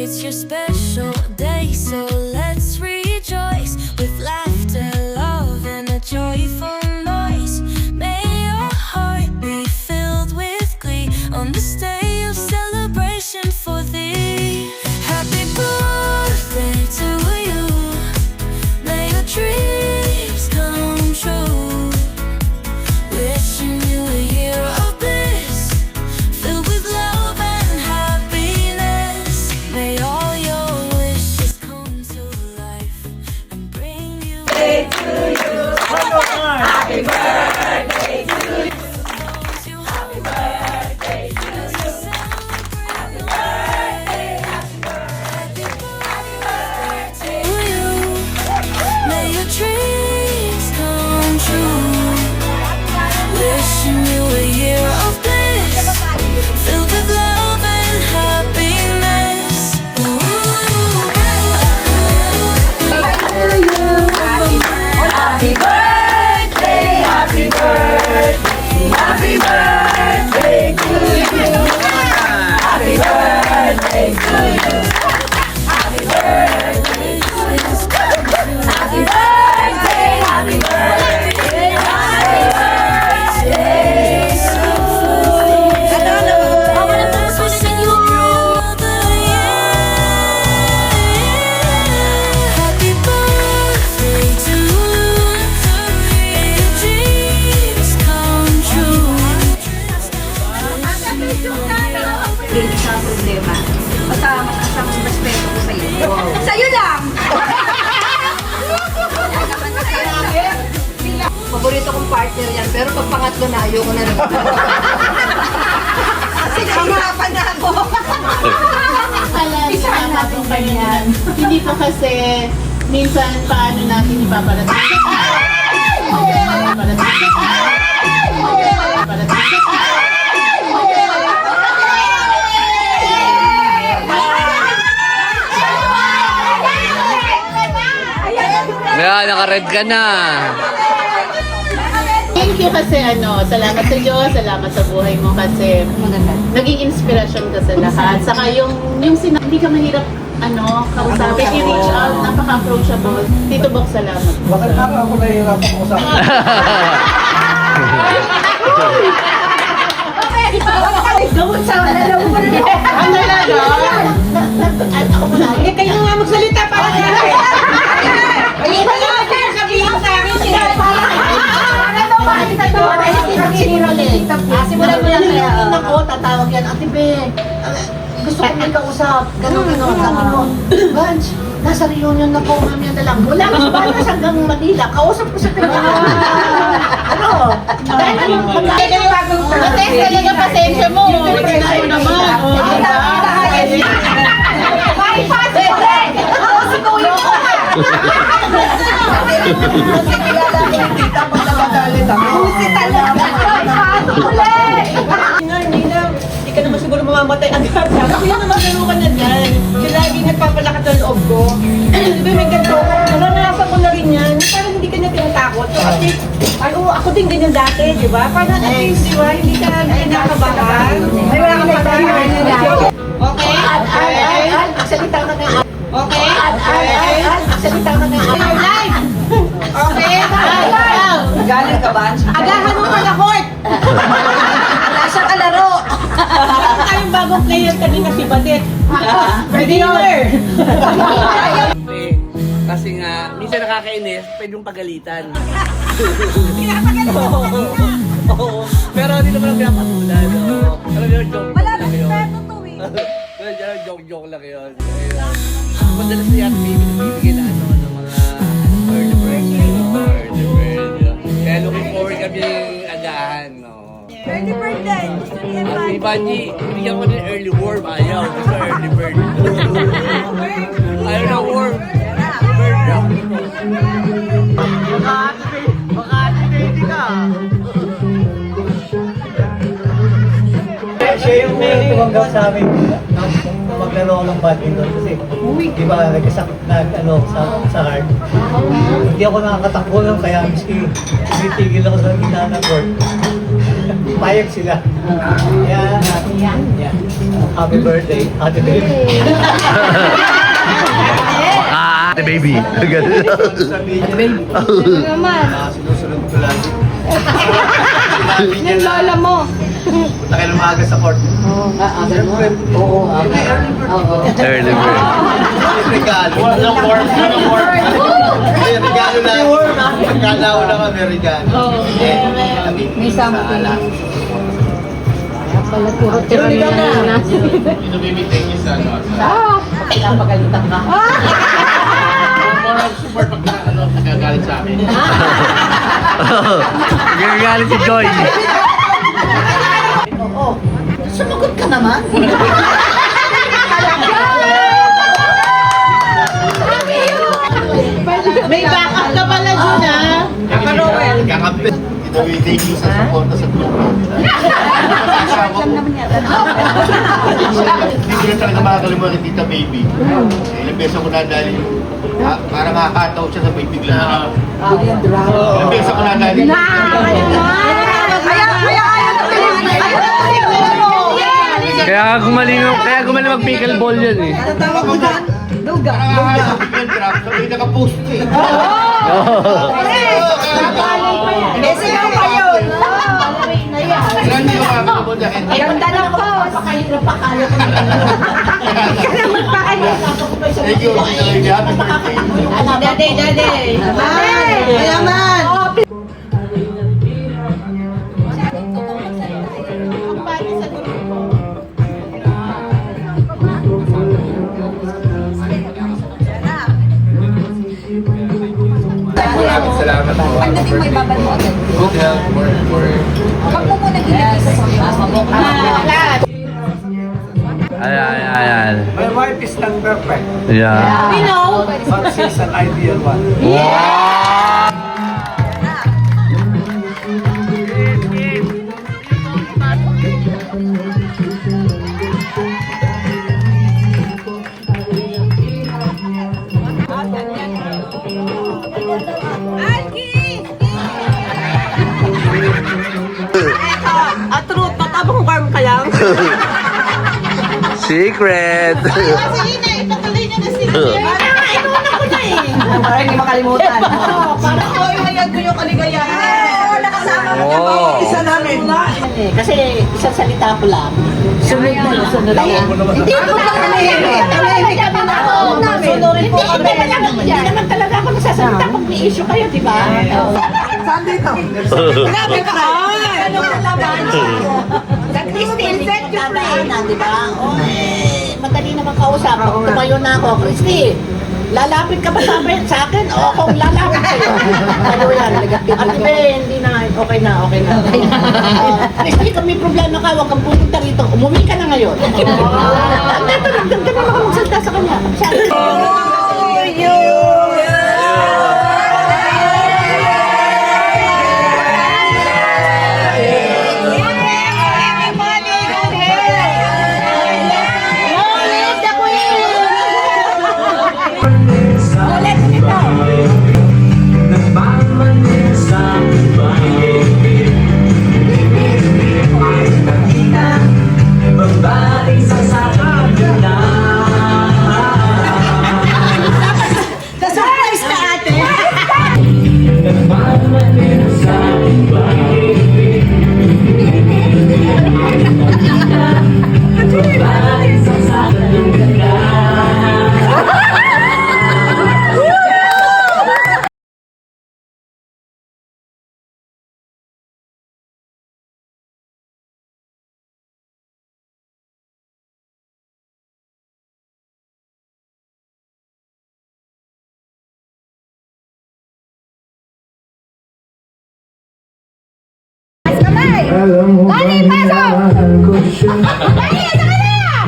It's your special day, so let's rejoice with laughter, love, and a joyful noise. May your heart be filled with glee on this day of celebration for thee. Happy birthday to you. May your dreams come true. Wishing you a year of bliss, filled with love and happiness. May all your wishes come to life and bring you Happy birthday to you. Happy birthday to you. Happy birthday to you. Happy birthday, happy birthday to you. May your dreams come true. Wishing you a year of bliss, filled with love and happiness. Happy birthday, happy birthday, happy birthday to you. Happy birthday to you. Happy birthday to you. Happy birthday, happy birthday, happy birthday to Happy birthday to you. May your dreams come true. Hindi siya problema. Basta mataas ang respeto ko sa'yo. Sa'yo lang! Paborito kong partner yan, pero pag pangatlo na, ayoko na rin. Kasi nahirapan na ako. Isa natin ganyan. Hindi po kasi minsan paano natin ipaparating. Kaya naka-red ka na. Thank you kasi salamat sa Diyos, salamat sa buhay mo kasi naging inspirasyon ka sa lahat. Saka yung hindi ka mahirap kausapin, i-reach out, napaka-approachable. Tito Bok, salamat. Bakit ako nahihirapan ko sa Gawin sa wala mo rin. Ang talaga? Ako muna. Kayo nga magsalita para sa akin. Ayun na lang, sabihin sa akin siya. Simulan mo lang kaya. Ako, tatawag yan. Ate Ben, gusto ko may kausap. Sabi mo, Vance, nasa reunion na po, mami na lang. Wala ka ba na hanggang Manila? Kausap ko sa kanya. Dahil magkaya ng bagong Ate, talaga pasensya mo. Pasensya mo naman. May pasensya! Ako si Kuya ko. Kasi kilala ko yung tita pag nagagalit ako. Pusi talaga. Pasok ulit! Hindi ka naman siguro mamamatay agad. Kasi yun naman ganun ka na dyan. Yung lagi nagpapalakas ng loob ko. Di ba may ganito? Naranasan ko na rin yan. Parang hindi ka na tinatakot. So at least, ako din ganyan dati, di ba? Parang at least, di ba? Hindi ka kinakabahan. Ay, wala kang patahan. Okay? Salita na nga. Okay? Salita na nga. Live! Okay? Galing ka ba? Agahan mo pa na court! Nasa kalaro. Meron tayong bagong player kanina si Badet. Redeemer! Kasi nga, minsan nakakainis, pwede yung pagalitan. Oo. Pero hindi naman ang pinapatulan. Pero yun, joke lang yun. Pero joke lang yun. Madalas na yan, bibigyan na ng mga early bird. Kaya looking forward kami agahan. Early birthday. Gusto niya ba? Si Banji, bigyan ko ng early worm. Ayaw, gusto early bird. Ayaw na worm. Bird daw. Baka-activate ka. Siya yung may tumanggap sa amin nung maglaro ako ng badminton kasi di ba nagkasakit sa heart. Hindi ako nakakatakbo lang kaya miski titigil ako sa gitna ng court. Payag sila. Kaya, yan. happy birthday, Ate Baby. Ate baby. Sabihin niya na sinusunod ko lagi. Sinabi niya na Lola mo. punta kayo ng maaga sa court. Siyempre, oo. Early bird. Regalo. Walang work. May regalo na. Pagkala ko na kami regalo. May something. Pala puro tiramihan na. Pinabibigay niyo sa ano. Pinapagalitan ka. Moral support pag nagagalit sa akin. Gagalit si Joy. Sumagot ka naman. May backup ka pala dyan, ha? Kakapit. Pinabibigay niyo sa support sa club. Hindi ko na talaga makakalimutan Tita Baby. Ilang beses ako nadali. Parang nakakataw siya sa may bigla. Ilang beses ako nadali. Kaya gumaling mag pickleball yun eh. Parang nakakataw bigla yung trap. Sabay nakapost eh. Sigaw pa yun. Ilan hindi ko makakalimutan. Ganda ng post. Pakahirap pa kaya ko na. Thank you. Happy birthday. Dade. Mayaman. Salamat po. Pagdating mo, ibabal mo agad. Good health for Huwag mo muna ginagay sa Ayan. My wife is not perfect, Yeah. We know. but she's an ideal one. At truth, patabang farm ka lang. Secret. Para hindi makalimutan. Para ko yung ko yung kaligayahan. Nakasama mo niya Oh. isa namin. Kasi isang salita ko lang. Sunod na, sunod na. Hindi ko kami. Kami kami na. Sunurin po kami. Hindi naman talaga ako nagsasalita pag may issue kayo, di ba? Saan dito? Grabe ka. Ano ka naman? Sa Christine, set you free. Di ba? O madali naman kausap. Pag tumayo na ako, Christy, lalapit ka ba sa akin? O kung lalapit sa'yo. Ano yan? At iba, hindi na. Okay na. Christy, kung may problema ka, huwag kang pupunta rito. Umuwi ka na ngayon. Dito lang, ganun ako magsalita sa kanya. Surprise ka ate. Lani, pasok! Lani, sa kanila!